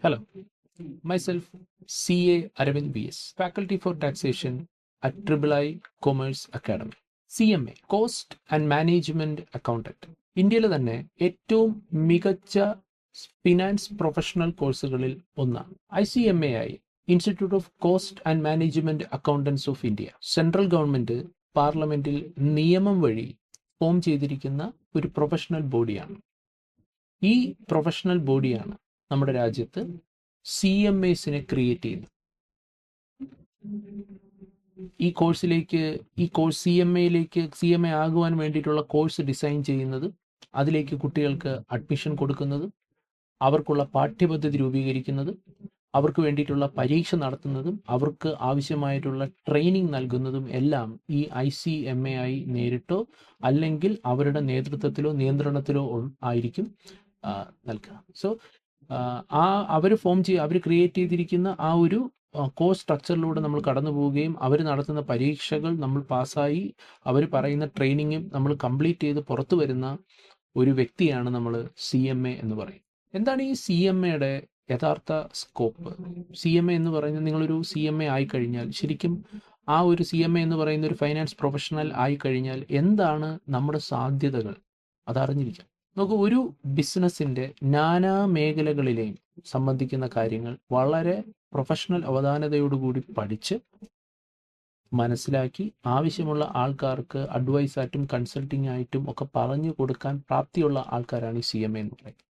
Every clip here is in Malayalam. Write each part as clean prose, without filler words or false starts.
Hello, myself CA Aravind BS, Faculty for Taxation at III Commerce Academy. CMA, Cost and Management Accountant. ഇന്ത്യയിലെ തന്നെ ഏറ്റവും മികച്ച ഫിനാൻസ് പ്രൊഫഷണൽ കോഴ്സുകളിൽ ഒന്നാണ്. ICMAI, institute of cost and management accountants of India, central government പാർലമെന്റിൽ നിയമം വഴി ഫോം ചെയ്തിരിക്കുന്ന ഒരു പ്രൊഫഷണൽ ബോഡിയാണ്. ഈ പ്രൊഫഷണൽ ബോഡിയാണ് നമ്മുടെ രാജ്യത്ത് CMAസിനെ ക്രിയേറ്റ് ചെയ്തു. ഈ കോഴ്സിലേക്ക് CMA ആകുവാൻ വേണ്ടിയിട്ടുള്ള കോഴ്സ് ഡിസൈൻ ചെയ്യുന്നത്, അതിലേക്ക് കുട്ടികൾക്ക് അഡ്മിഷൻ കൊടുക്കുന്നത്, അവർക്കുള്ള പാഠ്യപദ്ധതി രൂപീകരിക്കുന്നത്, അവർക്ക് വേണ്ടിയിട്ടുള്ള പരീക്ഷ നടത്തുന്നതും അവർക്ക് ആവശ്യമായിട്ടുള്ള ട്രെയിനിങ് നൽകുന്നതും എല്ലാം ഈ ICMAI നേരിട്ടോ അല്ലെങ്കിൽ അവരുടെ നേതൃത്വത്തിലോ നിയന്ത്രണത്തിലോ ആയിരിക്കും നൽകുക. സോ അവർ ക്രിയേറ്റ് ചെയ്തിരിക്കുന്ന ആ ഒരു കോഴ്സ് സ്ട്രക്ചറിലൂടെ നമ്മൾ കടന്നു പോവുകയും അവർ നടത്തുന്ന പരീക്ഷകൾ നമ്മൾ പാസ്സായി അവർ പറയുന്ന ട്രെയിനിങ്ങും നമ്മൾ കംപ്ലീറ്റ് ചെയ്ത് പുറത്തു വരുന്ന ഒരു വ്യക്തിയാണ് നമ്മൾ CMA എന്ന് പറയും. എന്താണ് ഈ CMAയുടെ യഥാർത്ഥ സ്കോപ്പ്? CMA എന്ന് പറയുന്നത്, നിങ്ങളൊരു CMA ആയിക്കഴിഞ്ഞാൽ, ശരിക്കും ആ ഒരു CMA എന്ന് പറയുന്ന ഒരു ഫൈനാൻസ് പ്രൊഫഷണൽ ആയിക്കഴിഞ്ഞാൽ എന്താണ് നമ്മുടെ സാധ്യതകൾ അതറിഞ്ഞിരിക്കാം. നമുക്ക് ഒരു ബിസിനസ്സിൻ്റെ നാനാ മേഖലകളിലെയും സംബന്ധിക്കുന്ന കാര്യങ്ങൾ വളരെ പ്രൊഫഷണൽ അവധാനതയോടുകൂടി പഠിച്ച് മനസ്സിലാക്കി ആവശ്യമുള്ള ആൾക്കാർക്ക് അഡ്വൈസായിട്ടും കൺസൾട്ടിംഗ് ആയിട്ടും ഒക്കെ പറഞ്ഞു കൊടുക്കാൻ പ്രാപ്തിയുള്ള ആൾക്കാരാണ് ഈ CMA എന്ന് പറയുന്നത്.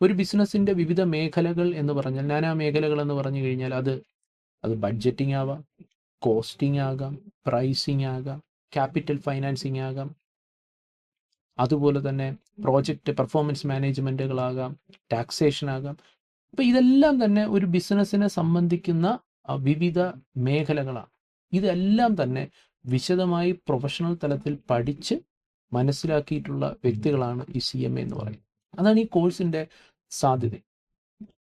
ഒരു ബിസിനസ്സിൻ്റെ വിവിധ മേഖലകൾ എന്ന് പറഞ്ഞാൽ, നാനാ മേഖലകൾ എന്ന് പറഞ്ഞു കഴിഞ്ഞാൽ അത് ബഡ്ജറ്റിംഗ് ആവാം, കോസ്റ്റിംഗ് ആകാം, പ്രൈസിങ് ആകാം, ക്യാപിറ്റൽ ഫൈനാൻസിങ് ആകാം, അതുപോലെ തന്നെ പ്രോജക്റ്റ് പെർഫോമൻസ് മാനേജ്മെൻറ്റുകളാകാം, ടാക്സേഷൻ ആകാം. അപ്പോൾ ഇതെല്ലാം തന്നെ ഒരു ബിസിനസ്സിനെ സംബന്ധിക്കുന്ന വിവിധ മേഖലകളാണ്. ഇതെല്ലാം തന്നെ വിശദമായി പ്രൊഫഷണൽ തലത്തിൽ പഠിച്ച് മനസ്സിലാക്കിയിട്ടുള്ള വ്യക്തികളാണ് ഈ CMA എന്ന് പറയുന്നത്. അതാണ് ഈ കോഴ്സിൻ്റെ സാധ്യത.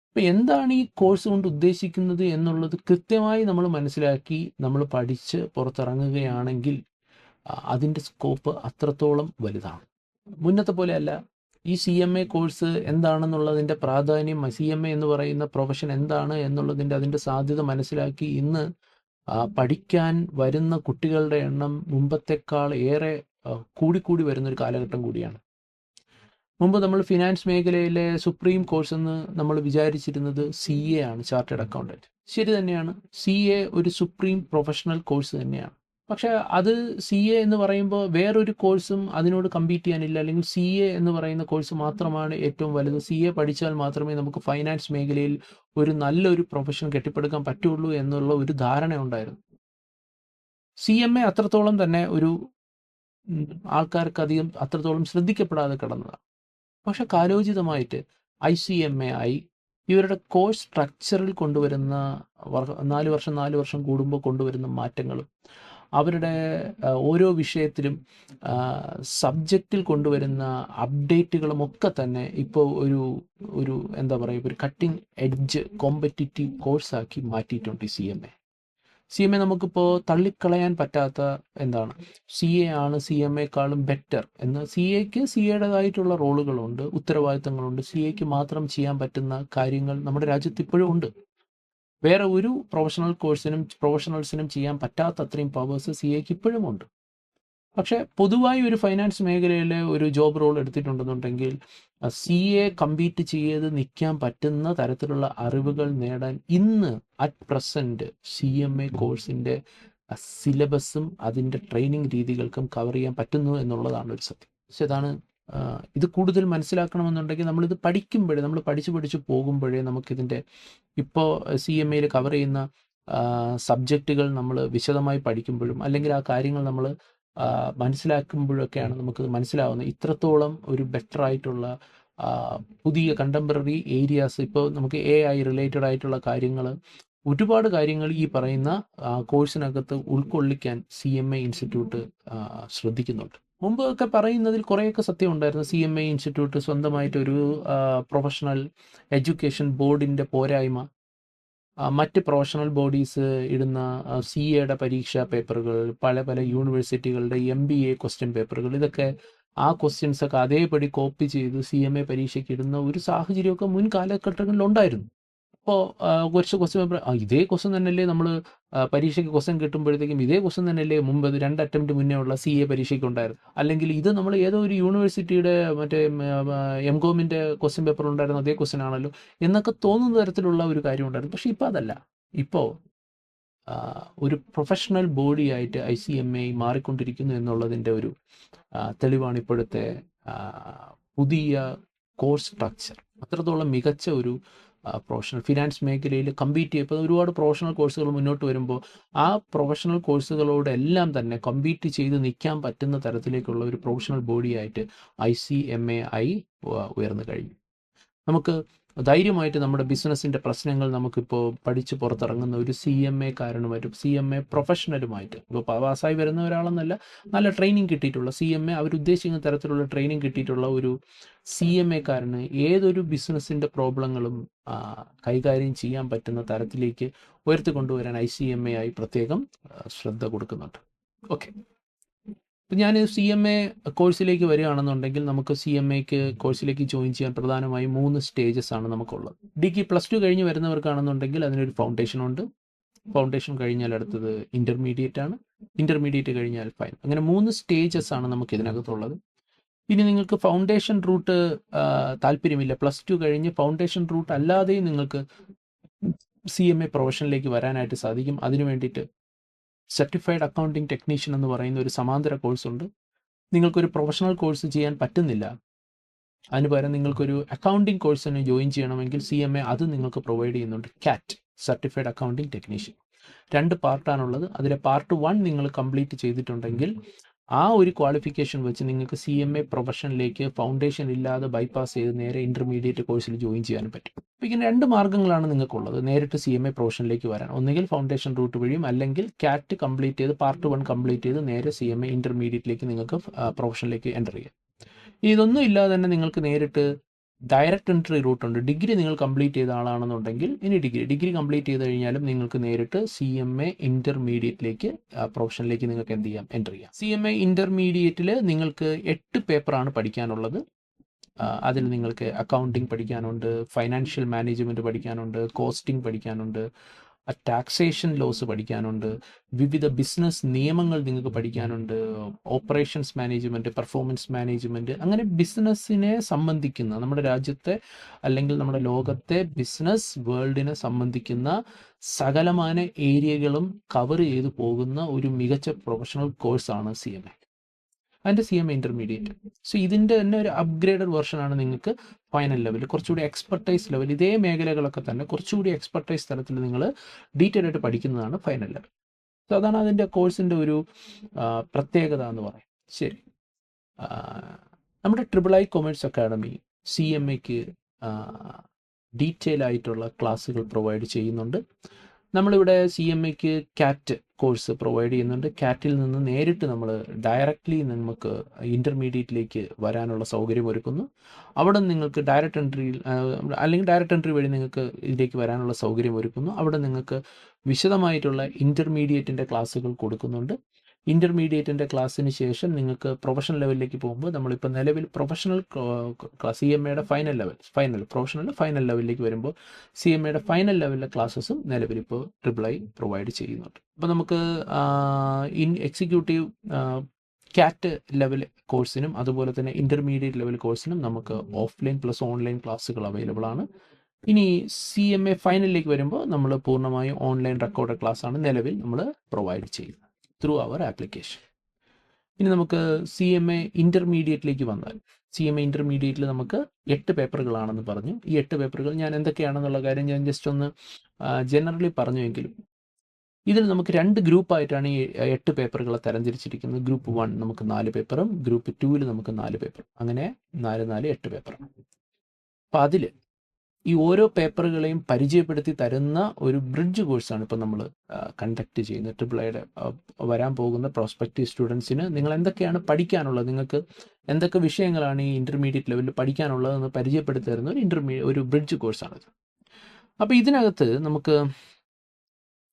അപ്പോൾ എന്താണ് ഈ കോഴ്സ് കൊണ്ട് ഉദ്ദേശിക്കുന്നത് എന്നുള്ളത് കൃത്യമായി നമ്മൾ മനസ്സിലാക്കി നമ്മൾ പഠിച്ച് പുറത്തിറങ്ങുകയാണെങ്കിൽ അതിൻ്റെ സ്കോപ്പ് അത്രത്തോളം വലുതാണ്. മുന്നത്തെ പോലെയല്ല. ഈ CMA കോഴ്സ് എന്താണെന്നുള്ളതിൻ്റെ പ്രാധാന്യം, CMA എന്ന് പറയുന്ന പ്രൊഫഷൻ എന്താണ് എന്നുള്ളതിൻ്റെ അതിൻ്റെ സാധ്യത മനസ്സിലാക്കി ഇന്ന് പഠിക്കാൻ വരുന്ന കുട്ടികളുടെ എണ്ണം മുമ്പത്തെക്കാൾ ഏറെ കൂടിക്കൂടി വരുന്നൊരു കാലഘട്ടം കൂടിയാണ്. മുമ്പ് നമ്മൾ ഫിനാൻസ് മേഖലയിലെ സുപ്രീം കോഴ്സ് എന്ന് നമ്മൾ വിചാരിച്ചിരുന്നത് CA ആണ്, ചാർട്ടേഡ് അക്കൗണ്ടൻറ്റ്. ശരി തന്നെയാണ്, CA ഒരു സുപ്രീം പ്രൊഫഷണൽ കോഴ്സ് തന്നെയാണ്. പക്ഷേ അത് CA എന്ന് പറയുമ്പോൾ വേറൊരു കോഴ്സും അതിനോട് കമ്പീറ്റ് ചെയ്യാനില്ല, അല്ലെങ്കിൽ CA എന്ന് പറയുന്ന കോഴ്സ് മാത്രമാണ് ഏറ്റവും വലുത്. CA പഠിച്ചാൽ മാത്രമേ നമുക്ക് ഫൈനാൻസ് മേഖലയിൽ ഒരു നല്ലൊരു പ്രൊഫഷൻ കെട്ടിപ്പടുക്കാൻ പറ്റുള്ളൂ എന്നുള്ള ഒരു ധാരണ ഉണ്ടായിരുന്നു. CMA അത്രത്തോളം തന്നെ ഒരു ആൾക്കാർക്ക് അധികം അത്രത്തോളം ശ്രദ്ധിക്കപ്പെടാതെ കിടന്നതാണ്. പക്ഷെ കാലോചിതമായിട്ട് ICMAI ഇവരുടെ കോഴ്സ് സ്ട്രക്ചറിൽ കൊണ്ടുവരുന്ന 4 വർഷം കൂടുമ്പോൾ കൊണ്ടുവരുന്ന മാറ്റങ്ങളും അവരുടെ ഓരോ വിഷയത്തിലും സബ്ജക്റ്റിൽ കൊണ്ടുവരുന്ന അപ്ഡേറ്റുകളും ഒക്കെ തന്നെ ഇപ്പോൾ ഒരു എന്താ പറയുക, ഒരു കട്ടിംഗ് എഡ്ജ് കോമ്പറ്റിറ്റീവ് കോഴ്സാക്കി മാറ്റിയിട്ടുണ്ട് ഈ CMA. നമുക്കിപ്പോൾ തള്ളിക്കളയാൻ പറ്റാത്ത എന്താണ്, CA ആണ് CMAക്കാളും ബെറ്റർ എന്ന്. CAക്ക് CAയുടേതായിട്ടുള്ള റോളുകളുണ്ട്, ഉത്തരവാദിത്തങ്ങളുണ്ട്. CAക്ക് മാത്രം ചെയ്യാൻ പറ്റുന്ന കാര്യങ്ങൾ നമ്മുടെ രാജ്യത്ത് ഇപ്പോഴും ഉണ്ട്. വേറെ ഒരു പ്രൊഫഷണൽസിനും ചെയ്യാൻ പറ്റാത്ത അത്രയും പവേഴ്സ് CAക്ക് ഇപ്പോഴും ഉണ്ട്. പക്ഷേ പൊതുവായി ഒരു ഫൈനാൻസ് മേഖലയിലെ ഒരു ജോബ് റോൾ എടുത്തിട്ടുണ്ടെന്നുണ്ടെങ്കിൽ CA കമ്പീറ്റ് ചെയ്ത് നിൽക്കാൻ പറ്റുന്ന തരത്തിലുള്ള അറിവുകൾ നേടാൻ ഇന്ന് അറ്റ് പ്രസൻറ്റ് CMA കോഴ്സിൻ്റെ സിലബസും അതിൻ്റെ ട്രെയിനിങ് രീതികൾക്കും കവർ ചെയ്യാൻ പറ്റുന്നു എന്നുള്ളതാണ് ഒരു സത്യം. പക്ഷെ ഇത് കൂടുതൽ മനസ്സിലാക്കണമെന്നുണ്ടെങ്കിൽ നമ്മളിത് പഠിക്കുമ്പോഴേ, നമ്മൾ പഠിച്ച് പോകുമ്പോഴേ നമുക്കിതിൻ്റെ ഇപ്പോൾ CMAയിൽ കവർ ചെയ്യുന്ന സബ്ജക്റ്റുകൾ നമ്മൾ വിശദമായി പഠിക്കുമ്പോഴും അല്ലെങ്കിൽ ആ കാര്യങ്ങൾ നമ്മൾ മനസ്സിലാക്കുമ്പോഴൊക്കെയാണ് നമുക്ക് മനസ്സിലാവുന്നത് ഇത്രത്തോളം ഒരു ബെറ്റർ ആയിട്ടുള്ള പുതിയ കണ്ടംപററി ഏരിയാസ്. ഇപ്പോൾ നമുക്ക് AI റിലേറ്റഡ് ആയിട്ടുള്ള കാര്യങ്ങൾ, ഒരുപാട് കാര്യങ്ങൾ ഈ പറയുന്ന കോഴ്സിനകത്ത് ഉൾക്കൊള്ളിക്കാൻ CMA ഇൻസ്റ്റിറ്റ്യൂട്ട് ശ്രദ്ധിക്കുന്നുണ്ട്. മുമ്പൊക്കെ പറയുന്നതിൽ കുറേയൊക്കെ സത്യം ഉണ്ടായിരുന്നു. CMA ഇൻസ്റ്റിറ്റ്യൂട്ട് സ്വന്തമായിട്ടൊരു പ്രൊഫഷണൽ എഡ്യൂക്കേഷൻ ബോർഡിൻ്റെ പോരായ്മ, മറ്റ് പ്രൊഫഷണൽ ബോഡീസ് ഇടുന്ന CAയുടെ പരീക്ഷാ പേപ്പറുകൾ, പല യൂണിവേഴ്സിറ്റികളുടെ MBA ക്വസ്റ്റ്യൻ പേപ്പറുകൾ, ഇതൊക്കെ ആ ക്വസ്റ്റ്യൻസൊക്കെ അതേപടി കോപ്പി ചെയ്ത് CMA പരീക്ഷയ്ക്ക് ഇടുന്ന ഒരു സാഹചര്യമൊക്കെ മുൻ കാലഘട്ടങ്ങളിൽ ഉണ്ടായിരുന്നു. അപ്പോൾ കുറച്ച് ക്വസ്റ്റ്യൻ പേപ്പർ ഇതേ ക്വസ്റ്റ്യൻ തന്നെയല്ലേ നമ്മൾ പരീക്ഷയ്ക്ക് ക്വസ്റ്റ്യൻ കിട്ടുമ്പോഴത്തേക്കും ഇതേ ക്വസ്റ്റ്യൻ തന്നെയല്ലേ മുമ്പ് 2 അറ്റംപ്റ്റ് മുന്നേ ഉള്ള CA പരീക്ഷയ്ക്ക് ഉണ്ടായിരുന്നു, അല്ലെങ്കിൽ ഇത് നമ്മൾ ഏതോ ഒരു യൂണിവേഴ്സിറ്റിയുടെ മറ്റേ MCOMൻ്റെ ക്വസ്റ്റ്യൻ പേപ്പർ ഉണ്ടായിരുന്ന അതേ ക്വസ്റ്റ്യൻ ആണല്ലോ എന്നൊക്കെ തോന്നുന്ന തരത്തിലുള്ള ഒരു കാര്യം ഉണ്ടായിരുന്നു. പക്ഷേ ഇപ്പോൾ അതല്ല. ഇപ്പോൾ ഒരു പ്രൊഫഷണൽ ബോഡിയായിട്ട് ICMA മാറിക്കൊണ്ടിരിക്കുന്നു എന്നുള്ളതിൻ്റെ ഒരു തെളിവാണ് ഇപ്പോഴത്തെ പുതിയ കോഴ്സ് സ്ട്രക്ചർ. അത്രത്തോളം മികച്ച ഒരു പ്രൊഫഷണൽ ഫിനാൻസ് മേഖലയിൽ കമ്പീറ്റ് ചെയ്യപ്പോൾ ഒരുപാട് പ്രൊഫഷണൽ കോഴ്സുകൾ മുന്നോട്ട് വരുമ്പോൾ ആ പ്രൊഫഷണൽ കോഴ്സുകളോടെല്ലാം തന്നെ കമ്പീറ്റ് ചെയ്ത് നിൽക്കാൻ പറ്റുന്ന തരത്തിലേക്കുള്ള ഒരു പ്രൊഫഷണൽ ബോഡിയായിട്ട് ICMA ഉയർന്നു കഴിഞ്ഞു. നമുക്ക് ധൈര്യമായിട്ട് നമ്മുടെ ബിസിനസ്സിൻ്റെ പ്രശ്നങ്ങൾ നമുക്കിപ്പോൾ പഠിച്ച് പുറത്തിറങ്ങുന്ന ഒരു CMAക്കാരനുമായിട്ടും CMA പ്രൊഫഷണലുമായിട്ട് ഇപ്പോൾ പാസ്സായി വരുന്ന ഒരാളെന്നല്ല, നല്ല ട്രെയിനിങ് കിട്ടിയിട്ടുള്ള CMA അവരുദ്ദേശിക്കുന്ന തരത്തിലുള്ള ട്രെയിനിങ് കിട്ടിയിട്ടുള്ള ഒരു CMAക്കാരന് ഏതൊരു ബിസിനസ്സിൻ്റെ പ്രോബ്ലങ്ങളും കൈകാര്യം ചെയ്യാൻ പറ്റുന്ന തരത്തിലേക്ക് ഉയർത്തിക്കൊണ്ടുവരാൻ ICMA പ്രത്യേകം ശ്രദ്ധ കൊടുക്കുന്നുണ്ട്. ഓക്കെ, ഇപ്പം ഞാൻ CMA കോഴ്സിലേക്ക് വരികയാണെന്നുണ്ടെങ്കിൽ നമുക്ക് CMAക്ക് കോഴ്സിലേക്ക് ജോയിൻ ചെയ്യാൻ പ്രധാനമായും 3 സ്റ്റേജസ് ആണ് നമുക്കുള്ളത്. ഡിഗ്രി +2 കഴിഞ്ഞ് വരുന്നവർക്കാണെന്നുണ്ടെങ്കിൽ അതിനൊരു ഫൗണ്ടേഷൻ ഉണ്ട്. ഫൗണ്ടേഷൻ കഴിഞ്ഞാൽ അടുത്തത് ഇൻ്റർമീഡിയറ്റ് ആണ്. ഇൻ്റർമീഡിയറ്റ് കഴിഞ്ഞാൽ ഫൈനൽ. അങ്ങനെ 3 സ്റ്റേജസ് ആണ് നമുക്ക് ഇതിനകത്തുള്ളത്. ഇനി നിങ്ങൾക്ക് ഫൗണ്ടേഷൻ റൂട്ട് താല്പര്യമില്ല, +2 കഴിഞ്ഞ് ഫൗണ്ടേഷൻ റൂട്ട് അല്ലാതെയും നിങ്ങൾക്ക് CMA പ്രൊഫഷനിലേക്ക് വരാനായിട്ട് സാധിക്കും. അതിനു വേണ്ടിയിട്ട് സർട്ടിഫൈഡ് അക്കൗണ്ടിങ് ടെക്നീഷ്യൻ എന്ന് പറയുന്ന ഒരു സമാന്തര കോഴ്സുണ്ട്. നിങ്ങൾക്കൊരു പ്രൊഫഷണൽ കോഴ്സ് ചെയ്യാൻ പറ്റുന്നില്ല, അതിന് പകരം നിങ്ങൾക്കൊരു അക്കൗണ്ടിങ് കോഴ്സിന് ജോയിൻ ചെയ്യണമെങ്കിൽ CMA അത് നിങ്ങൾക്ക് പ്രൊവൈഡ് ചെയ്യുന്നുണ്ട്. CAT certified accounting technician 2 പാർട്ടാണുള്ളത്. അതിലെ പാർട്ട് 1 നിങ്ങൾ കംപ്ലീറ്റ് ചെയ്തിട്ടുണ്ടെങ്കിൽ ആ ഒരു ക്വാളിഫിക്കേഷൻ വെച്ച് നിങ്ങൾക്ക് CMA പ്രൊഫഷനിലേക്ക് ഫൗണ്ടേഷൻ ഇല്ലാതെ ബൈപ്പാസ് ചെയ്ത് നേരെ ഇൻ്റർമീഡിയറ്റ് കോഴ്സിൽ ജോയിൻ ചെയ്യാൻ പറ്റും. അപ്പോൾ ഇങ്ങനെ 2 മാർഗ്ഗങ്ങളാണ് നിങ്ങൾക്കുള്ളത് നേരിട്ട് CMA പ്രൊഫഷനിലേക്ക് വരാൻ. ഒന്നുകിൽ ഫൗണ്ടേഷൻ റൂട്ട് വഴിയും, അല്ലെങ്കിൽ CAT കംപ്ലീറ്റ് ചെയ്ത് പാർട്ട് 1 കംപ്ലീറ്റ് ചെയ്ത് നേരെ CMA ഇൻ്റർമീഡിയറ്റിലേക്ക് നിങ്ങൾക്ക് പ്രൊഫഷനിലേക്ക് എൻ്റർ ചെയ്യാം. ഇതൊന്നും ഇല്ലാതെ തന്നെ നിങ്ങൾക്ക് നേരിട്ട് ഡയറക്റ്റ് എൻട്രി റൂട്ടുണ്ട്. ഡിഗ്രി നിങ്ങൾ കംപ്ലീറ്റ് ചെയ്ത ആളാണെന്നുണ്ടെങ്കിൽ ഇനി ഡിഗ്രി കംപ്ലീറ്റ് ചെയ്ത് കഴിഞ്ഞാലും നിങ്ങൾക്ക് നേരിട്ട് CMA ഇൻ്റർമീഡിയറ്റിലേക്ക് പ്രൊഫഷനിലേക്ക് നിങ്ങൾക്ക് എന്ത് ചെയ്യാം, എൻ്റർ ചെയ്യാം. CMA ഇൻ്റർമീഡിയറ്റിൽ നിങ്ങൾക്ക് 8 പേപ്പറാണ് പഠിക്കാനുള്ളത്. അതിൽ നിങ്ങൾക്ക് അക്കൗണ്ടിങ് പഠിക്കാനുണ്ട്, ഫൈനാൻഷ്യൽ മാനേജ്മെൻറ്റ് പഠിക്കാനുണ്ട്, കോസ്റ്റിംഗ് പഠിക്കാനുണ്ട്, ടാക്സേഷൻ ലോസ് പഠിക്കാനുണ്ട്, വിവിധ ബിസിനസ് നിയമങ്ങൾ നിങ്ങൾക്ക് പഠിക്കാനുണ്ട്, ഓപ്പറേഷൻസ് മാനേജ്മെൻറ്റ്, പെർഫോമൻസ് മാനേജ്മെൻറ്റ്, അങ്ങനെ ബിസിനസ്സിനെ സംബന്ധിക്കുന്ന നമ്മുടെ രാജ്യത്തെ അല്ലെങ്കിൽ നമ്മുടെ ലോകത്തെ ബിസിനസ് വേൾഡിനെ സംബന്ധിക്കുന്ന സകലമാന ഏരിയകളും കവർ ചെയ്തു പോകുന്ന ഒരു മികച്ച പ്രൊഫഷണൽ കോഴ്സാണ് CMA. അതിൻ്റെ CMA ഇൻ്റർമീഡിയറ്റ്. സോ ഇതിൻ്റെ തന്നെ ഒരു അപ്ഗ്രേഡഡ് വെർഷനാണ് നിങ്ങൾക്ക് ഫൈനൽ ലെവൽ, കുറച്ചുകൂടി എക്സ്പെർട്ടൈസ് ലെവൽ, ഇതേ മേഖലകളൊക്കെ തന്നെ കുറച്ചുകൂടി എക്സ്പെർട്ടൈസ് തലത്തിൽ നിങ്ങൾ ഡീറ്റെയിൽ ആയിട്ട് പഠിക്കുന്നതാണ് ഫൈനൽ ലെവൽ. സോ അതാണ് അതിൻ്റെ കോഴ്സിൻ്റെ ഒരു പ്രത്യേകത എന്ന് പറയും. ശരി, നമ്മുടെ III കൊമേഴ്സ് അക്കാഡമി CMAക്ക് ഡീറ്റെയിൽ ആയിട്ടുള്ള ക്ലാസ്സുകൾ പ്രൊവൈഡ് ചെയ്യുന്നുണ്ട്. നമ്മളിവിടെ CMAക്ക് CAT കോഴ്സ് പ്രൊവൈഡ് ചെയ്യുന്നുണ്ട്. CATൽ നിന്ന് നേരിട്ട് നമ്മൾ ഡയറക്റ്റ്ലി നമുക്ക് ഇൻ്റർമീഡിയറ്റിലേക്ക് വരാനുള്ള സൗകര്യം ഒരുക്കുന്നു. അവിടെ നിങ്ങൾക്ക് ഡയറക്റ്റ് എൻട്രിയിൽ അല്ലെങ്കിൽ ഡയറക്റ്റ് എൻട്രി വഴി നിങ്ങൾക്ക് ഇതിലേക്ക് വരാനുള്ള സൗകര്യം ഒരുക്കുന്നു. അവിടെ നിങ്ങൾക്ക് വിശദമായിട്ടുള്ള ഇൻ്റർമീഡിയറ്റിൻ്റെ ക്ലാസ്സുകൾ കൊടുക്കുന്നുണ്ട്. ഇൻ്റർമീഡിയറ്റിൻ്റെ ക്ലാസ്സിന് ശേഷം നിങ്ങൾക്ക് പ്രൊഫഷണൽ ലെവലിലേക്ക് പോകുമ്പോൾ നമ്മളിപ്പോൾ നിലവിൽ പ്രൊഫഷണൽ ക്ലാസ് CMAയുടെ ഫൈനൽ ലെവലിലേക്ക് വരുമ്പോൾ CMAയുടെ ഫൈനൽ ലെവലിലെ ക്ലാസ്സസും നിലവിലിപ്പോൾ III പ്രൊവൈഡ് ചെയ്യുന്നുണ്ട്. അപ്പോൾ നമുക്ക് എക്സിക്യൂട്ടീവ് CAT ലെവൽ കോഴ്സിനും അതുപോലെ തന്നെ ഇൻ്റർമീഡിയറ്റ് ലെവൽ കോഴ്സിനും നമുക്ക് ഓഫ്ലൈൻ പ്ലസ് ഓൺലൈൻ ക്ലാസ്സുകൾ അവൈലബിൾ ആണ്. ഇനി CMA ഫൈനലിലേക്ക് വരുമ്പോൾ നമ്മൾ പൂർണ്ണമായും ഓൺലൈൻ റെക്കോർഡ് ക്ലാസ്സാണ് നിലവിൽ നമ്മൾ പ്രൊവൈഡ് ചെയ്യുന്നത് ത്രൂ അവർ ആപ്ലിക്കേഷൻ. ഇനി നമുക്ക് CMA ഇൻ്റർമീഡിയറ്റിലേക്ക് വന്നാൽ CMA ഇൻ്റർമീഡിയറ്റിൽ നമുക്ക് 8 പേപ്പറുകളാണെന്ന് പറഞ്ഞു. ഈ 8 പേപ്പറുകൾ ഞാൻ എന്തൊക്കെയാണെന്നുള്ള കാര്യം ഞാൻ ജസ്റ്റ് ഒന്ന് ജനറലി പറഞ്ഞുവെങ്കിലും ഇതിൽ നമുക്ക് 2 ഗ്രൂപ്പായിട്ടാണ് ഈ 8 പേപ്പറുകളെ തരംതിരിച്ചിരിക്കുന്നത്. ഗ്രൂപ്പ് 1 നമുക്ക് 4 പേപ്പറും ഗ്രൂപ്പ് 2 നമുക്ക് 4 പേപ്പറും, അങ്ങനെ 8 പേപ്പറാണ്. അപ്പോൾ അതിൽ ഈ ഓരോ പേപ്പറുകളെയും പരിചയപ്പെടുത്തി തരുന്ന ഒരു ബ്രിഡ്ജ് കോഴ്സാണ് ഇപ്പോൾ നമ്മൾ കണ്ടക്ട് ചെയ്യുന്നത്. IIIയുടെ വരാൻ പോകുന്ന പ്രോസ്പെക്റ്റീവ് സ്റ്റുഡൻസിന് നിങ്ങൾ എന്തൊക്കെയാണ് പഠിക്കാനുള്ളത്, നിങ്ങൾക്ക് എന്തൊക്കെ വിഷയങ്ങളാണ് ഈ ഇൻ്റർമീഡിയറ്റ് ലെവലിൽ പഠിക്കാനുള്ളതെന്ന് പരിചയപ്പെടുത്തി തരുന്ന ഒരു ബ്രിഡ്ജ് കോഴ്സാണിത്. അപ്പോൾ ഇതിനകത്ത് നമുക്ക്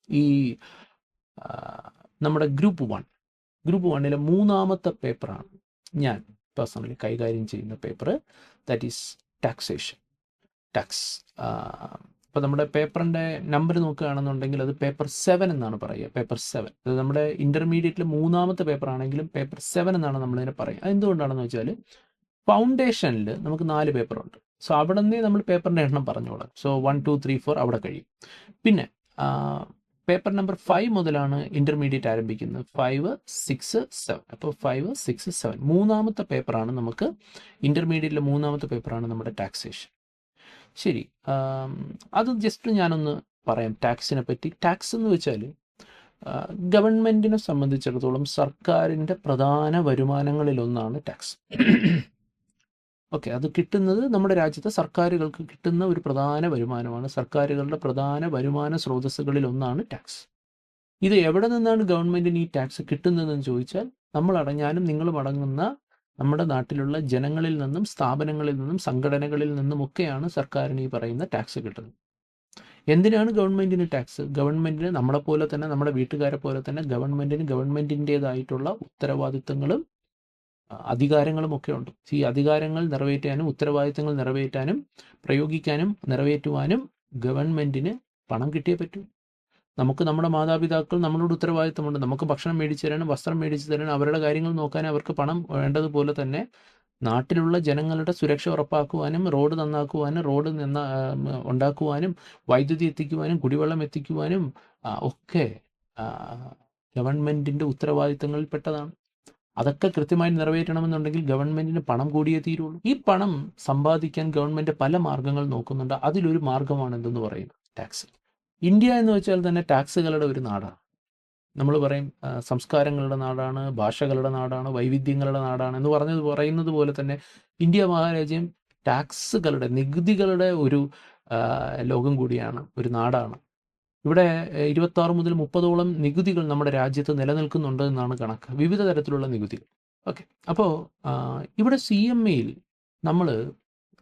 ഈ നമ്മുടെ ഗ്രൂപ്പ് 1-ലെ 3-ാമത്തെ പേപ്പറാണ് ഞാൻ പേഴ്സണലി കൈകാര്യം ചെയ്യുന്ന പേപ്പർ. That is tax. അപ്പോൾ നമ്മുടെ പേപ്പറിൻ്റെ നമ്പർ നോക്കുകയാണെന്നുണ്ടെങ്കിൽ അത് പേപ്പർ 7 എന്നാണ് പറയുക. പേപ്പർ 7 അത് നമ്മുടെ ഇൻ്റർമീഡിയറ്റിൽ 3ാമത്തെ പേപ്പർ ആണെങ്കിലും പേപ്പർ 7 എന്നാണ് നമ്മളിതിനെ പറയുക. അതെന്തുകൊണ്ടാണെന്ന് വെച്ചാൽ ഫൗണ്ടേഷനിൽ നമുക്ക് 4 പേപ്പറുണ്ട്. സോ അവിടെ നിന്നേ നമ്മൾ പേപ്പറിൻ്റെ എണ്ണം പറഞ്ഞോളാം. സോ 1 2 3 4 അവിടെ കഴിയും. പിന്നെ പേപ്പർ നമ്പർ 5 മുതലാണ് ഇൻ്റർമീഡിയറ്റ് ആരംഭിക്കുന്നത്. 5 6 7. അപ്പോൾ 5 6 7 3ാമത്തെ പേപ്പറാണ് നമുക്ക് ഇൻ്റർമീഡിയറ്റിലെ 3ാമത്തെ പേപ്പറാണ് നമ്മുടെ ടാക്സേഷൻ. ശരി, അത് ജസ്റ്റ് ഞാനൊന്ന് പറയാം ടാക്സിനെ പറ്റി. ടാക്സ് എന്ന് വെച്ചാൽ ഗവൺമെൻറ്റിനെ സംബന്ധിച്ചിടത്തോളം സർക്കാരിൻ്റെ പ്രധാന വരുമാനങ്ങളിലൊന്നാണ് ടാക്സ്. ഓക്കെ, അത് കിട്ടുന്നത് നമ്മുടെ രാജ്യത്തെ സർക്കാരുകൾക്ക് കിട്ടുന്ന ഒരു പ്രധാന വരുമാനമാണ്. സർക്കാരുകളുടെ പ്രധാന വരുമാന സ്രോതസ്സുകളിൽ ഒന്നാണ് ടാക്സ്. ഇത് എവിടെ നിന്നാണ് ഗവൺമെൻറ്റിന് ഈ ടാക്സ് കിട്ടുന്നതെന്ന് ചോദിച്ചാൽ ഞാനും നിങ്ങളും അടങ്ങുന്ന നമ്മുടെ നാട്ടിലുള്ള ജനങ്ങളിൽ നിന്നും സ്ഥാപനങ്ങളിൽ നിന്നും സംഘടനകളിൽ നിന്നുമൊക്കെയാണ് സർക്കാരിന് ഈ പറയുന്ന ടാക്സ് കിട്ടുന്നത്. എന്തിനാണ് ഗവൺമെൻറ്റിന് ടാക്സ്? ഗവൺമെൻറ്റിന് നമ്മളെപ്പോലെ തന്നെ നമ്മുടെ വീട്ടുകാരെ പോലെ തന്നെ ഗവൺമെൻറ്റിന് ഗവൺമെൻറ്റിൻ്റേതായിട്ടുള്ള ഉത്തരവാദിത്തങ്ങളും അധികാരങ്ങളും ഒക്കെ ഉണ്ട്. ഈ അധികാരങ്ങൾ നിറവേറ്റാനും ഉത്തരവാദിത്തങ്ങൾ നിറവേറ്റാനും പ്രയോഗിക്കാനും നിറവേറ്റുവാനും ഗവൺമെൻറ്റിന് പണം കിട്ടിയേ പറ്റൂ. നമുക്ക് നമ്മുടെ മാതാപിതാക്കൾ നമ്മളോട് ഉത്തരവാദിത്തമുണ്ട്. നമുക്ക് ഭക്ഷണം മേടിച്ചു തരാനും വസ്ത്രം മേടിച്ചു തരാനും അവരുടെ കാര്യങ്ങൾ നോക്കാനും അവർക്ക് പണം വേണ്ടതുപോലെ തന്നെ നാട്ടിലുള്ള ജനങ്ങളുടെ സുരക്ഷ ഉറപ്പാക്കുവാനും റോഡ് നന്നാക്കുവാനും റോഡ് ഉണ്ടാക്കുവാനും വൈദ്യുതി എത്തിക്കുവാനും കുടിവെള്ളം എത്തിക്കുവാനും ഒക്കെ ഗവൺമെൻറ്റിൻ്റെ ഉത്തരവാദിത്തങ്ങളിൽപ്പെട്ടതാണ്. അതൊക്കെ കൃത്യമായി നിറവേറ്റണമെന്നുണ്ടെങ്കിൽ ഗവൺമെൻറ്റിന് പണം കൂടിയേ തീരുള്ളൂ. ഈ പണം സമ്പാദിക്കാൻ ഗവൺമെൻറ് പല മാർഗ്ഗങ്ങൾ നോക്കുന്നുണ്ട്. അതിലൊരു മാർഗ്ഗമാണ് എന്തെന്ന് പറയുന്നത് ടാക്സ്. ഇന്ത്യ എന്ന് വെച്ചാൽ തന്നെ ടാക്സുകളുടെ ഒരു നാടാണ്. നമ്മൾ പറയും സംസ്കാരങ്ങളുടെ നാടാണ്, ഭാഷകളുടെ നാടാണ്, വൈവിധ്യങ്ങളുടെ നാടാണ് എന്ന് പറയുന്നത് പോലെ തന്നെ ഇന്ത്യ മഹാരാജ്യം ടാക്സുകളുടെ നികുതികളുടെ ഒരു ലോകം കൂടിയാണ്, ഒരു നാടാണ്. ഇവിടെ 26 മുതൽ 30ഓളം നികുതികൾ നമ്മുടെ രാജ്യത്ത് നിലനിൽക്കുന്നുണ്ട് എന്നാണ് കണക്ക്, വിവിധ തരത്തിലുള്ള നികുതികൾ. ഓക്കെ, അപ്പോൾ ഇവിടെ CMAയിൽ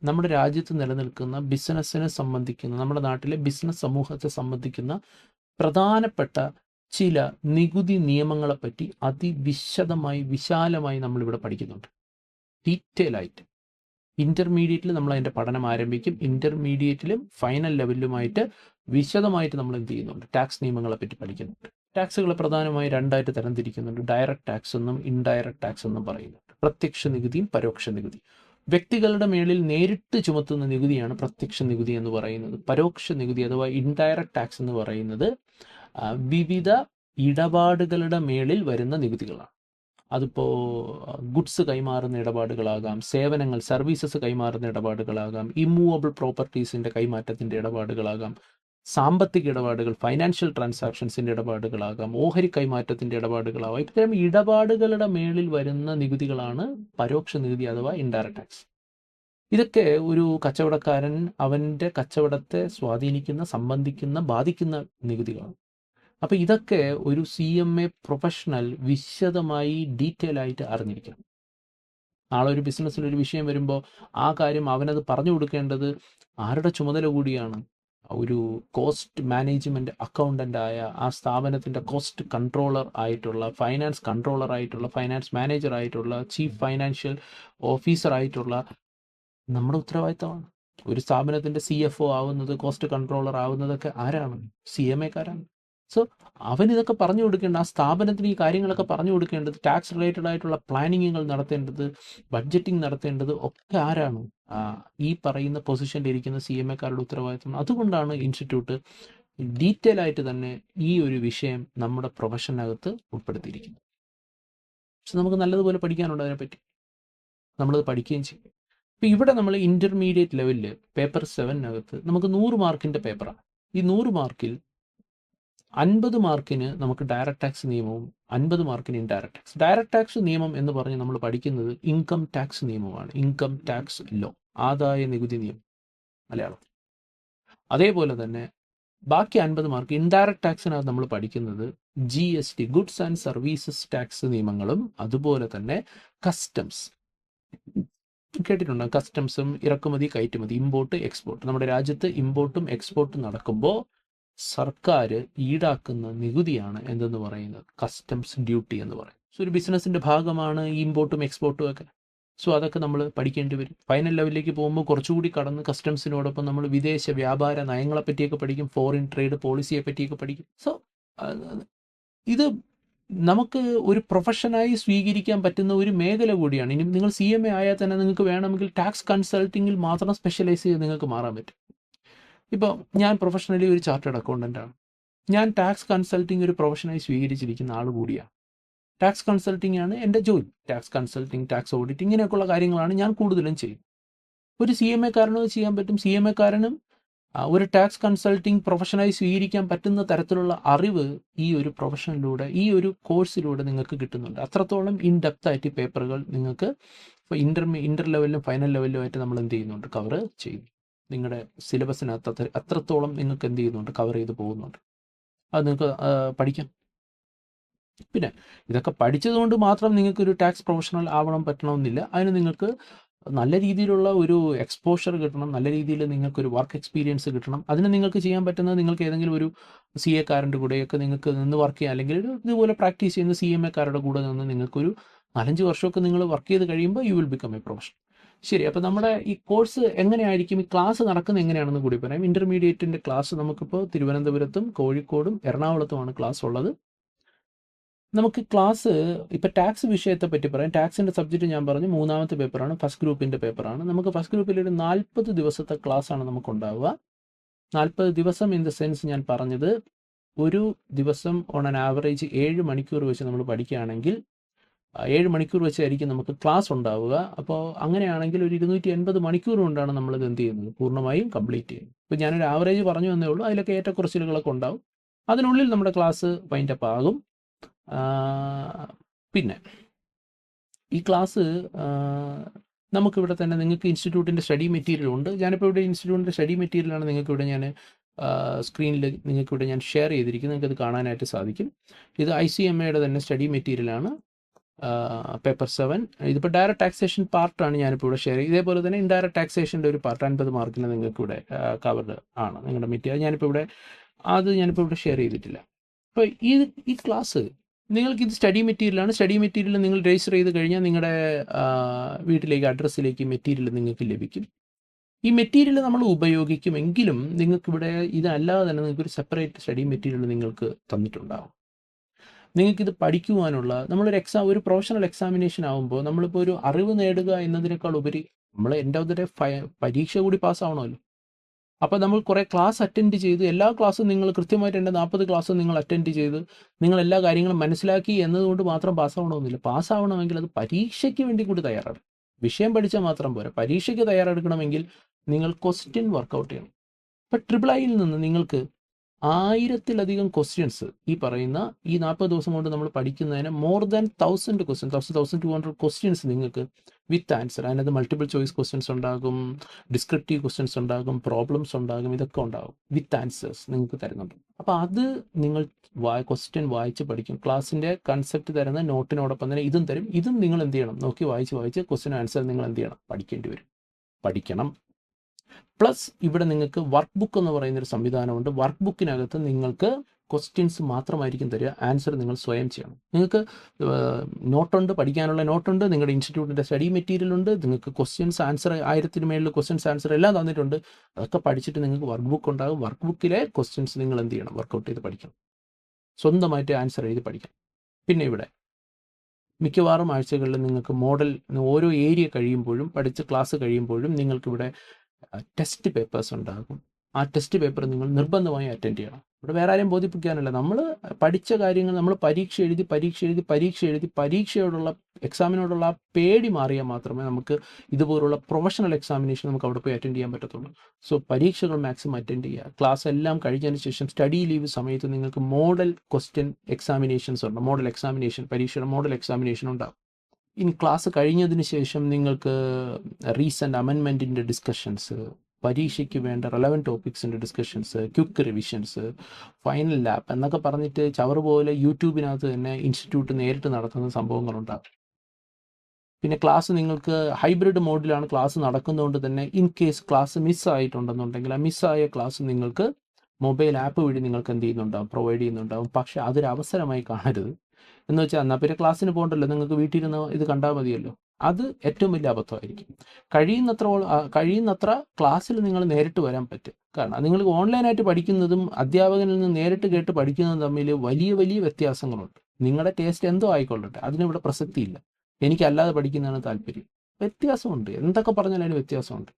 നമ്മുടെ രാജ്യത്ത് നിലനിൽക്കുന്ന ബിസിനസ്സിനെ സംബന്ധിക്കുന്ന നമ്മുടെ നാട്ടിലെ ബിസിനസ് സമൂഹത്തെ സംബന്ധിക്കുന്ന പ്രധാനപ്പെട്ട ചില നികുതി നിയമങ്ങളെപ്പറ്റി അതിവിശദമായി വിശാലമായി നമ്മളിവിടെ പഠിക്കുന്നുണ്ട്, ഡീറ്റെയിൽ ആയിട്ട്. ഇൻ്റർമീഡിയറ്റിൽ നമ്മൾ അതിൻ്റെ പഠനം ആരംഭിക്കും. ഇൻ്റർമീഡിയറ്റിലും ഫൈനൽ ലെവലിലുമായിട്ട് വിശദമായിട്ട് നമ്മൾ എന്ത് ചെയ്യുന്നുണ്ട്, ടാക്സ് നിയമങ്ങളെ പറ്റി പഠിക്കുന്നുണ്ട്. ടാക്സുകളെ പ്രധാനമായി 2ആയിട്ട് തരംതിരിക്കുന്നുണ്ട്. ഡയറക്റ്റ് ടാക്സ് എന്നും ഇൻഡയറക്റ്റ് ടാക്സ് എന്നും പറയുന്നുണ്ട്. പ്രത്യക്ഷ നികുതിയും പരോക്ഷ നികുതി. വ്യക്തികളുടെ മേളിൽ നേരിട്ട് ചുമത്തുന്ന നികുതിയാണ് പ്രത്യക്ഷ നികുതി എന്ന് പറയുന്നത്. പരോക്ഷ നികുതി അഥവാ ഇൻഡയറക്റ്റ് ടാക്സ് എന്ന് പറയുന്നത് വിവിധ ഇടപാടുകളുടെ മേളിൽ വരുന്ന നികുതികളാണ്. അതിപ്പോൾ ഗുഡ്സ് കൈമാറുന്ന ഇടപാടുകളാകാം, സേവനങ്ങൾ സർവീസസ് കൈമാറുന്ന ഇടപാടുകളാകാം, ഇമ്മൂവബിൾ പ്രോപ്പർട്ടീസിൻ്റെ കൈമാറ്റത്തിൻ്റെ ഇടപാടുകളാകാം, സാമ്പത്തിക ഇടപാടുകൾ ഫൈനാൻഷ്യൽ ട്രാൻസാക്ഷൻസിൻ്റെ ഇടപാടുകളാകാം, ഓഹരി കൈമാറ്റത്തിൻ്റെ ഇടപാടുകളാകാം. ഇത്തരം ഇടപാടുകളുടെ മേളിൽ വരുന്ന നികുതികളാണ് പരോക്ഷ നികുതി അഥവാ ഇൻഡയറക്റ്റ് ടാക്സ്. ഇതൊക്കെ ഒരു കച്ചവടക്കാരൻ അവൻ്റെ കച്ചവടത്തെ സ്വാധീനിക്കുന്ന, സംബന്ധിക്കുന്ന, ബാധിക്കുന്ന നികുതികളാണ്. അപ്പോൾ ഇതൊക്കെ ഒരു CMA പ്രൊഫഷണൽ വിശദമായി ഡീറ്റെയിൽ ആയിട്ട് അറിഞ്ഞിരിക്കണം. നാളെ ഒരു ബിസിനസ്സിൽ ഒരു വിഷയം വരുമ്പോൾ ആ കാര്യം അവനത് പറഞ്ഞു കൊടുക്കേണ്ടത് ആരുടെ ചുമതല കൂടിയാണ്? ഒരു കോസ്റ്റ് മാനേജ്മെൻറ്റ് അക്കൗണ്ടൻ്റായ ആ സ്ഥാപനത്തിൻ്റെ കോസ്റ്റ് കൺട്രോളർ ആയിട്ടുള്ള, ഫൈനാൻസ് കൺട്രോളർ ആയിട്ടുള്ള, ഫൈനാൻസ് മാനേജർ ആയിട്ടുള്ള, ചീഫ് ഫൈനാൻഷ്യൽ ഓഫീസർ ആയിട്ടുള്ള നമ്മുടെ ഉത്തരവാദിത്തമാണ്. ഒരു സ്ഥാപനത്തിൻ്റെ CFO ആവുന്നത്, കോസ്റ്റ് കൺട്രോളർ ആവുന്നതൊക്കെ ആരാണ്? CMAക്കാരാണ്. സോ അവനിതൊക്കെ പറഞ്ഞു കൊടുക്കേണ്ട, ആ സ്ഥാപനത്തിന് ഈ കാര്യങ്ങളൊക്കെ പറഞ്ഞു കൊടുക്കേണ്ടത്, ടാക്സ് റിലേറ്റഡ് ആയിട്ടുള്ള പ്ലാനിങ്ങുകൾ നടത്തേണ്ടത്, ബഡ്ജറ്റിംഗ് നടത്തേണ്ടത് ഒക്കെ ആരാണ്? ഈ പറയുന്ന പൊസിഷനിൽ ഇരിക്കുന്ന CMAക്കാരുടെ ഉത്തരവാദിത്തം. അതുകൊണ്ടാണ് ഇൻസ്റ്റിറ്റ്യൂട്ട് ഡീറ്റെയിൽ ആയിട്ട് തന്നെ ഈ ഒരു വിഷയം നമ്മുടെ പ്രൊഫഷനകത്ത് ഉൾപ്പെടുത്തിയിരിക്കുന്നത്. പക്ഷെ നമുക്ക് നല്ലതുപോലെ പഠിക്കാനുണ്ട് അതിനെപ്പറ്റി, നമ്മളത് പഠിക്കുകയും ചെയ്യും. അപ്പോൾ ഇവിടെ നമ്മൾ ഇൻ്റർമീഡിയറ്റ് ലെവലിൽ പേപ്പർ 7 നമുക്ക് 100 മാർക്കിൻ്റെ പേപ്പറാണ്. ഈ 100 മാർക്കിൽ 50 മാർക്കിന് നമുക്ക് ഡയറക്റ്റ് ടാക്സ് നിയമവും 50 മാർക്കിന് ഇൻഡയറക്റ്റ് ടാക്സ്. ഡയറക്റ്റ് ടാക്സ് നിയമം എന്ന് പറഞ്ഞ് നമ്മൾ പഠിക്കുന്നത് ഇൻകം ടാക്സ് നിയമമാണ്, ഇൻകം ടാക്സ് ലോ, ആദായ നികുതി നിയമം മലയാളം. അതേപോലെ തന്നെ ബാക്കി 50 മാർക്ക് ഇൻഡയറക്റ്റ് ടാക്സിനകത്ത് നമ്മൾ പഠിക്കുന്നത് GST, goods and services tax നിയമങ്ങളും അതുപോലെ തന്നെ കസ്റ്റംസ്. കേട്ടിട്ടുണ്ടോ? കസ്റ്റംസും ഇറക്കുമതി കയറ്റുമതി, ഇമ്പോർട്ട് എക്സ്പോർട്ട്. നമ്മുടെ രാജ്യത്ത് ഇമ്പോർട്ടും എക്സ്പോർട്ടും നടക്കുമ്പോൾ സർക്കാർ ഈടാക്കുന്ന നികുതിയാണ് എന്തെന്ന് പറയുന്നത് കസ്റ്റംസ് ഡ്യൂട്ടി എന്ന് പറയും. സോ ഒരു ബിസിനസ്സിൻ്റെ ഭാഗമാണ് ഈ ഇമ്പോർട്ടും എക്സ്പോർട്ടും ഒക്കെ. സോ അതൊക്കെ നമ്മൾ പഠിക്കേണ്ടി വരും. ഫൈനൽ ലെവലിലേക്ക് പോകുമ്പോൾ കുറച്ചുകൂടി കടന്ന് കസ്റ്റംസിനോടൊപ്പം നമ്മൾ വിദേശ വ്യാപാര നയങ്ങളെ പറ്റിയൊക്കെ പഠിക്കും, ഫോറിൻ ട്രേഡ് പോളിസിയെ പറ്റിയൊക്കെ പഠിക്കും. സോ ഇത് നമുക്ക് ഒരു പ്രൊഫഷനായി സ്വീകരിക്കാൻ പറ്റുന്ന ഒരു മേഖല കൂടിയാണ്. ഇനി നിങ്ങൾ CMA ആയാൽ തന്നെ നിങ്ങൾക്ക് വേണമെങ്കിൽ ടാക്സ് കൺസൾട്ടിങ്ങിൽ മാത്രം സ്പെഷ്യലൈസ് ചെയ്ത് നിങ്ങൾക്ക് മാറാൻ പറ്റും. ഇപ്പോൾ ഞാൻ പ്രൊഫഷണലി ഒരു ചാർട്ടേഡ് അക്കൗണ്ടൻ്റ് ആണ്. ഞാൻ ടാക്സ് കൺസൾട്ടിങ് ഒരു പ്രൊഫഷനായി സ്വീകരിച്ചിരിക്കുന്ന ആൾ കൂടിയാണ്. ടാക്സ് കൺസൾട്ടിംഗ് ആണ് എൻ്റെ ജോലി. ടാക്സ് കൺസൾട്ടിങ്, ടാക്സ് ഓഡിറ്റ്, ഇങ്ങനെയൊക്കെയുള്ള കാര്യങ്ങളാണ് ഞാൻ കൂടുതലും ചെയ്യും. ഒരു CMA കാരനും ചെയ്യാൻ പറ്റും. CMA കാരനും ഒരു ടാക്സ് കൺസൾട്ടിങ് പ്രൊഫഷനായി സ്വീകരിക്കാൻ പറ്റുന്ന തരത്തിലുള്ള അറിവ് ഈ ഒരു പ്രൊഫഷനിലൂടെ, ഈ ഒരു കോഴ്സിലൂടെ നിങ്ങൾക്ക് കിട്ടുന്നുണ്ട്. അത്രത്തോളം ഇൻ ഡെപ്ത് ആയിട്ട് പേപ്പറുകൾ നിങ്ങൾക്ക് ഇപ്പോൾ ഇൻ്റർ ലെവലിലും ഫൈനൽ ലെവലിലുമായിട്ട് നമ്മൾ എന്ത് ചെയ്യുന്നുണ്ട്, കവർ ചെയ്യുന്നു. നിങ്ങളുടെ സിലബസിനകത്ത് അത്രത്തോളം നിങ്ങൾക്ക് എന്ത് ചെയ്യുന്നുണ്ട്, കവർ ചെയ്ത് പോകുന്നുണ്ട്. അത് നിങ്ങൾക്ക് പഠിക്കാം. പിന്നെ ഇതൊക്കെ പഠിച്ചതുകൊണ്ട് മാത്രം നിങ്ങൾക്കൊരു ടാക്സ് പ്രൊഫഷണൽ ആവണം പറ്റണമെന്നില്ല. അതിന് നിങ്ങൾക്ക് നല്ല രീതിയിലുള്ള ഒരു എക്സ്പോഷർ കിട്ടണം, നല്ല രീതിയിൽ നിങ്ങൾക്കൊരു വർക്ക് എക്സ്പീരിയൻസ് കിട്ടണം. അതിന് നിങ്ങൾക്ക് ചെയ്യാൻ പറ്റുന്നത് നിങ്ങൾക്ക് ഏതെങ്കിലും ഒരു CA കാരൻ്റെ കൂടെയൊക്കെ നിങ്ങൾക്ക് നിന്ന് വർക്ക് ചെയ്യുക, അല്ലെങ്കിൽ ഇതുപോലെ പ്രാക്ടീസ് ചെയ്യുന്ന CMA കാരുടെ കൂടെ നിന്ന് നിങ്ങൾക്കൊരു 4-5 വർഷമൊക്കെ നിങ്ങൾ വർക്ക് ചെയ്ത് കഴിയുമ്പോൾ you will become A professional. ശരി, അപ്പോൾ നമ്മുടെ ഈ കോഴ്സ് എങ്ങനെയായിരിക്കും, ഈ ക്ലാസ് നടക്കുന്നത് എങ്ങനെയാണെന്ന് കൂടി പറയാം. ഇൻ്റർമീഡിയറ്റിൻ്റെ ക്ലാസ് നമുക്കിപ്പോൾ തിരുവനന്തപുരത്തും കോഴിക്കോടും എറണാകുളത്തുമാണ് ക്ലാസ് ഉള്ളത്. നമുക്ക് ക്ലാസ് ഇപ്പോൾ ടാക്സ് വിഷയത്തെ പറ്റി പറയാം. ടാക്സിൻ്റെ സബ്ജക്റ്റ് ഞാൻ പറഞ്ഞു, 3ാമത്തെ പേപ്പറാണ്, ഫസ്റ്റ് ഗ്രൂപ്പിൻ്റെ പേപ്പറാണ്. നമുക്ക് ഫസ്റ്റ് ഗ്രൂപ്പിൽ ഒരു 40 ദിവസത്തെ ക്ലാസ്സാണ് നമുക്കുണ്ടാവുക. 40 ദിവസം ഇൻ ദ സെൻസ് ഞാൻ പറഞ്ഞത്, ഒരു ദിവസം ഓൺ ആൻ ആവറേജ് 7 മണിക്കൂർ വെച്ച് നമ്മൾ പഠിക്കുകയാണെങ്കിൽ 7 മണിക്കൂർ വെച്ചായിരിക്കും നമുക്ക് ക്ലാസ് ഉണ്ടാവുക. അപ്പോൾ അങ്ങനെയാണെങ്കിൽ ഒരു 280 മണിക്കൂർ കൊണ്ടാണ് നമ്മളിത് എന്ത് ചെയ്യുന്നത്, പൂർണ്ണമായും കംപ്ലീറ്റ് ചെയ്യുന്നത്. ഇപ്പോൾ ഞാനൊരു ആവറേജ് പറഞ്ഞു എന്നേ ഉള്ളൂ, അതിലൊക്കെ ഏറ്റക്കുറച്ചിലുകളൊക്കെ ഉണ്ടാവും. അതിനുള്ളിൽ നമ്മുടെ ക്ലാസ് വൈൻഡപ്പ് ആകും. പിന്നെ ഈ ക്ലാസ് നമുക്കിവിടെ തന്നെ നിങ്ങൾക്ക് ഇൻസ്റ്റിറ്റ്യൂട്ടിൻ്റെ സ്റ്റഡി മെറ്റീരിയൽ ഉണ്ട്. ഞാനിപ്പോൾ ഇവിടെ ഇൻസ്റ്റിറ്റ്യൂട്ടിൻ്റെ സ്റ്റഡി മെറ്റീരിയലാണ് നിങ്ങൾക്കിവിടെ ഞാൻ സ്ക്രീനിൽ നിങ്ങൾക്കിവിടെ ഞാൻ ഷെയർ ചെയ്തിരിക്കുന്നത്. നിങ്ങൾക്കത് കാണാനായിട്ട് സാധിക്കും. ഇത് ICMAയുടെ തന്നെ സ്റ്റഡി മെറ്റീരിയലാണ്, പേപ്പർ 7. ഇതിപ്പോൾ ഡയറക്റ്റ് ടാക്സേഷൻ പാർട്ടാണ് ഞാനിപ്പോൾ ഇവിടെ ഷെയർ ചെയ്ത്. ഇതേപോലെ തന്നെ ഇൻഡയറക്റ്റ് ടാക്സേഷൻ്റെ ഒരു പാർട്ട് 50 മാർക്കിന് നിങ്ങൾക്കിവിടെ കവർഡ് ആണ് നിങ്ങളുടെ മെറ്റീരിയൽ. ഞാനിപ്പോൾ ഇവിടെ ഷെയർ ചെയ്തിട്ടില്ല. അപ്പോൾ ഈ ക്ലാസ് നിങ്ങൾക്കിത് സ്റ്റഡി മെറ്റീരിയലാണ്. സ്റ്റഡി മെറ്റീരിയൽ നിങ്ങൾ രജിസ്റ്റർ ചെയ്ത് കഴിഞ്ഞാൽ നിങ്ങളുടെ വീട്ടിലേക്ക്, അഡ്രസ്സിലേക്ക് മെറ്റീരിയൽ നിങ്ങൾക്ക് ലഭിക്കും. ഈ മെറ്റീരിയൽ നമ്മൾ ഉപയോഗിക്കുമെങ്കിലും നിങ്ങൾക്കിവിടെ ഇതല്ലാതെ തന്നെ നിങ്ങൾക്കൊരു സെപ്പറേറ്റ് സ്റ്റഡി മെറ്റീരിയൽ നിങ്ങൾക്ക് തന്നിട്ടുണ്ടാകും. നിങ്ങൾക്കിത് പഠിക്കുവാനുള്ള, ഒരു പ്രൊഫഷണൽ എക്സാമിനേഷൻ ആകുമ്പോൾ നമ്മളിപ്പോൾ ഒരു അറിവ് നേടുക എന്നതിനേക്കാൾ ഉപരി നമ്മൾ എൻ്റെ ഒരു പരീക്ഷ കൂടി പാസ്സാവണമല്ലോ. അപ്പോൾ നമ്മൾ കുറേ ക്ലാസ് അറ്റൻഡ് ചെയ്ത്, എല്ലാ ക്ലാസ്സും നിങ്ങൾ കൃത്യമായിട്ട് എൻ്റെ 40 ക്ലാസ് നിങ്ങൾ അറ്റൻഡ് ചെയ്ത് നിങ്ങൾ എല്ലാ കാര്യങ്ങളും മനസ്സിലാക്കി എന്നതുകൊണ്ട് മാത്രം പാസ്സാവണമെന്നില്ല. പാസ്സാവണമെങ്കിൽ അത് പരീക്ഷയ്ക്ക് വേണ്ടി കൂടി തയ്യാറെടുക്കും. വിഷയം പഠിച്ചാൽ മാത്രം പോരാ, പരീക്ഷയ്ക്ക് തയ്യാറെടുക്കണമെങ്കിൽ നിങ്ങൾ ക്വസ്റ്റ്യൻ വർക്കൗട്ട് ചെയ്യണം. ഇപ്പം IIIയിൽ നിന്ന് നിങ്ങൾക്ക് 1000-ലധികം ക്വസ്റ്റ്യൻസ് ഈ പറയുന്ന ഈ 40 ദിവസം കൊണ്ട് നമ്മൾ പഠിക്കുന്നതിന് മോർ ദാൻ 1000 ക്വസ്റ്റ്യൻസ്, 1200 ക്വസ്റ്റ്യൻസ് നിങ്ങൾക്ക് വിത്ത് ആൻസർ. അതിനകത്ത് മൾട്ടിപ്പിൾ ചോയ്സ് ക്വസ്റ്റ്യൻസ് ഉണ്ടാകും, ഡിസ്ക്രിപ്റ്റീവ് ക്വസ്റ്റ്യൻസ് ഉണ്ടാകും, പ്രോബ്ലംസ് ഉണ്ടാകും, ഇതൊക്കെ ഉണ്ടാകും. വിത്ത് ആൻസേഴ്സ് നിങ്ങൾക്ക് തരുന്നുണ്ട്. അപ്പോൾ അത് നിങ്ങൾ ക്വസ്റ്റ്യൻ വായിച്ച് പഠിക്കും. ക്ലാസ്സിൻ്റെ കൺസെപ്റ്റ് തരുന്ന നോട്ടിനോടൊപ്പം തന്നെ ഇതും തരും. ഇതും നിങ്ങൾ എന്ത് ചെയ്യണം, നോക്കി വായിച്ച് ക്വസ്റ്റ്യൻ ആൻസർ നിങ്ങൾ എന്ത് ചെയ്യണം, പഠിക്കേണ്ടി വരും, പഠിക്കണം. പ്ലസ് ഇവിടെ നിങ്ങൾക്ക് വർക്ക് ബുക്ക് എന്ന് പറയുന്നൊരു സംവിധാനമുണ്ട്. വർക്ക് ബുക്കിനകത്ത് നിങ്ങൾക്ക് ക്വസ്റ്റ്യൻസ് മാത്രമായിരിക്കും തരിക, ആൻസർ നിങ്ങൾ സ്വയം ചെയ്യണം. നിങ്ങൾക്ക് നോട്ടുണ്ട്, പഠിക്കാനുള്ള നോട്ടുണ്ട്, നിങ്ങളുടെ ഇൻസ്റ്റിറ്റ്യൂട്ടിൻ്റെ സ്റ്റഡി മെറ്റീരിയൽ ഉണ്ട്, നിങ്ങൾക്ക് ക്വസ്റ്റ്യൻസ് ആൻസർ 1000-ന് മേളിൽ ക്വസ്റ്റ്യൻസ് ആൻസർ എല്ലാം തന്നിട്ടുണ്ട്. അതൊക്കെ പഠിച്ചിട്ട് നിങ്ങൾക്ക് വർക്ക് ബുക്ക് ഉണ്ടാകും. വർക്ക് ബുക്കിലെ ക്വസ്റ്റ്യൻസ് നിങ്ങൾ എന്ത് ചെയ്യണം, വർക്കൗട്ട് ചെയ്ത് പഠിക്കണം, സ്വന്തമായിട്ട് ആൻസർ എഴുതി പഠിക്കണം. പിന്നെ ഇവിടെ മിക്കവാറും ആഴ്ചകളിൽ നിങ്ങൾക്ക് മോഡൽ, ഓരോ ഏരിയ കഴിയുമ്പോഴും പഠിച്ച ക്ലാസ് കഴിയുമ്പോഴും നിങ്ങൾക്കിവിടെ ടെസ്റ്റ് പേപ്പേഴ്സ് ഉണ്ടാകും. ആ ടെസ്റ്റ് പേപ്പർ നിങ്ങൾ നിർബന്ധമായും അറ്റൻഡ് ചെയ്യണം. ഇവിടെ വേറെ ആരെയും ബോധിപ്പിക്കാനല്ല, നമ്മൾ പഠിച്ച കാര്യങ്ങൾ നമ്മൾ പരീക്ഷയോടുള്ള എക്സാമിനോടുള്ള ആ പേടി മാറിയാൽ മാത്രമേ നമുക്ക് ഇതുപോലുള്ള പ്രൊഫഷണൽ എക്സാമിനേഷൻ നമുക്ക് അവിടെ പോയി അറ്റൻഡ് ചെയ്യാൻ പറ്റത്തുള്ളൂ. സോ പരീക്ഷകൾ മാക്സിമം അറ്റൻഡ് ചെയ്യുക. ക്ലാസ് എല്ലാം കഴിഞ്ഞതിന് ശേഷം സ്റ്റഡി ലീവ് സമയത്ത് നിങ്ങൾക്ക് മോഡൽ ക്വസ്റ്റ്യൻ എക്സാമിനേഷൻസ് ഉണ്ട്. പരീക്ഷയുടെ മോഡൽ എക്സാമിനേഷൻ ഉണ്ടാകും. ഇനി ക്ലാസ് കഴിഞ്ഞതിന് ശേഷം നിങ്ങൾക്ക് റീസെൻ്റ് അമെൻമെൻറ്റിൻ്റെ ഡിസ്കഷൻസ്, പരീക്ഷയ്ക്ക് വേണ്ട റെലവൻറ്റ് ടോപ്പിക്സിൻ്റെ discussions, quick revisions, final lap എന്നൊക്കെ പറഞ്ഞിട്ട് ചവറ് പോലെ യൂട്യൂബിനകത്ത് തന്നെ ഇൻസ്റ്റിറ്റ്യൂട്ട് നേരിട്ട് നടത്തുന്ന സംഭവങ്ങളുണ്ടാകും. പിന്നെ ക്ലാസ് നിങ്ങൾക്ക് ഹൈബ്രിഡ് മോഡിലാണ് ക്ലാസ് നടക്കുന്നതുകൊണ്ട് തന്നെ ഇൻ കേസ് ക്ലാസ് മിസ്സായിട്ടുണ്ടെന്നുണ്ടെങ്കിൽ ആ മിസ്സായ ക്ലാസ് നിങ്ങൾക്ക് മൊബൈൽ ആപ്പ് വഴി നിങ്ങൾക്ക് എന്ത് ചെയ്യുന്നുണ്ടാവും, പ്രൊവൈഡ് ചെയ്യുന്നുണ്ടാവും. പക്ഷേ അതൊരു അവസരമായി കാണരുത്. എന്ന് വെച്ചാൽ എന്നാൽ പിന്നെ ക്ലാസ്സിന് പോകണ്ടല്ലോ, നിങ്ങൾക്ക് വീട്ടിലിരുന്ന് ഇത് കണ്ടാൽ മതിയല്ലോ. അത് ഏറ്റവും വലിയ അബദ്ധമായിരിക്കും. കഴിയുന്നത്ര ക്ലാസ്സിൽ നിങ്ങൾ നേരിട്ട് വരാൻ പറ്റും. കാരണം നിങ്ങൾ ഓൺലൈനായിട്ട് പഠിക്കുന്നതും അധ്യാപകനിൽ നിന്ന് നേരിട്ട് കേട്ട് പഠിക്കുന്നതും തമ്മിൽ വലിയ വലിയ വ്യത്യാസങ്ങളുണ്ട്. നിങ്ങളുടെ ടേസ്റ്റ് എന്തോ ആയിക്കൊള്ളട്ടെ, അതിനിവിടെ പ്രസക്തിയില്ല. എനിക്കല്ലാതെ പഠിക്കുന്നതാണ് താല്പര്യം. വ്യത്യാസമുണ്ട്, എന്തൊക്കെ പറഞ്ഞാലും അതിന് വ്യത്യാസമുണ്ട്.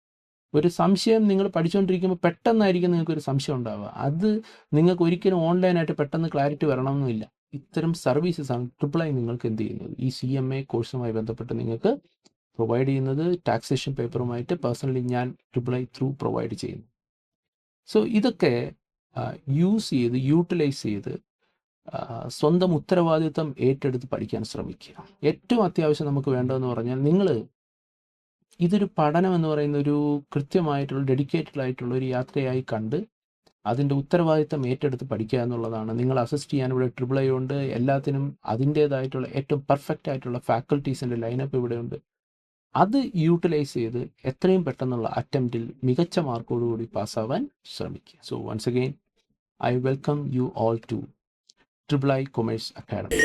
ഒരു സംശയം നിങ്ങൾ പഠിച്ചുകൊണ്ടിരിക്കുമ്പോൾ പെട്ടെന്നായിരിക്കും നിങ്ങൾക്കൊരു സംശയം ഉണ്ടാവുക. അത് നിങ്ങൾക്ക് ഒരിക്കലും ഓൺലൈനായിട്ട് പെട്ടെന്ന് ക്ലാരിറ്റി വരണമെന്നില്ല. ഇത്തരം സർവീസസാണ് ട്രിപ്പിൾ ഐ നിങ്ങൾക്ക് എന്ത് ചെയ്യുന്നത്, ഈ CMA കോഴ്സുമായി ബന്ധപ്പെട്ട് നിങ്ങൾക്ക് പ്രൊവൈഡ് ചെയ്യുന്നത്. ടാക്സേഷൻ പേപ്പറുമായിട്ട് പേഴ്സണലി ഞാൻ ട്രിപ്പിൾ ഐ ത്രൂ പ്രൊവൈഡ് ചെയ്യുന്നു. സോ ഇതൊക്കെ യൂട്ടിലൈസ് ചെയ്ത് സ്വന്തം ഉത്തരവാദിത്വം ഏറ്റെടുത്ത് പഠിക്കാൻ ശ്രമിക്കുക. ഏറ്റവും അത്യാവശ്യം നമുക്ക് വേണ്ടതെന്ന് പറഞ്ഞാൽ, ഇതൊരു പഠനം എന്ന് പറയുന്ന ഒരു കൃത്യമായിട്ടുള്ള ഡെഡിക്കേറ്റഡ് ആയിട്ടുള്ള ഒരു യാത്രയായി കണ്ട് അതിൻ്റെ ഉത്തരവാദിത്തം ഏറ്റെടുത്ത് പഠിക്കുക എന്നുള്ളതാണ്. നിങ്ങൾ അസിസ്റ്റ് ചെയ്യാൻ ഇവിടെ ട്രിപ്പിൾ ഐ ഉണ്ട്. എല്ലാത്തിനും അതിൻ്റേതായിട്ടുള്ള ഏറ്റവും പെർഫെക്റ്റ് ആയിട്ടുള്ള ഫാക്കൽറ്റീസിൻ്റെ ലൈനപ്പ് ഇവിടെയുണ്ട്. അത് യൂട്ടിലൈസ് ചെയ്ത് എത്രയും പെട്ടെന്നുള്ള അറ്റംപ്റ്റിൽ മികച്ച മാർക്കോടുകൂടി പാസ്സാവാൻ ശ്രമിക്കുക. So once again I welcome you all to triple I commerce academy.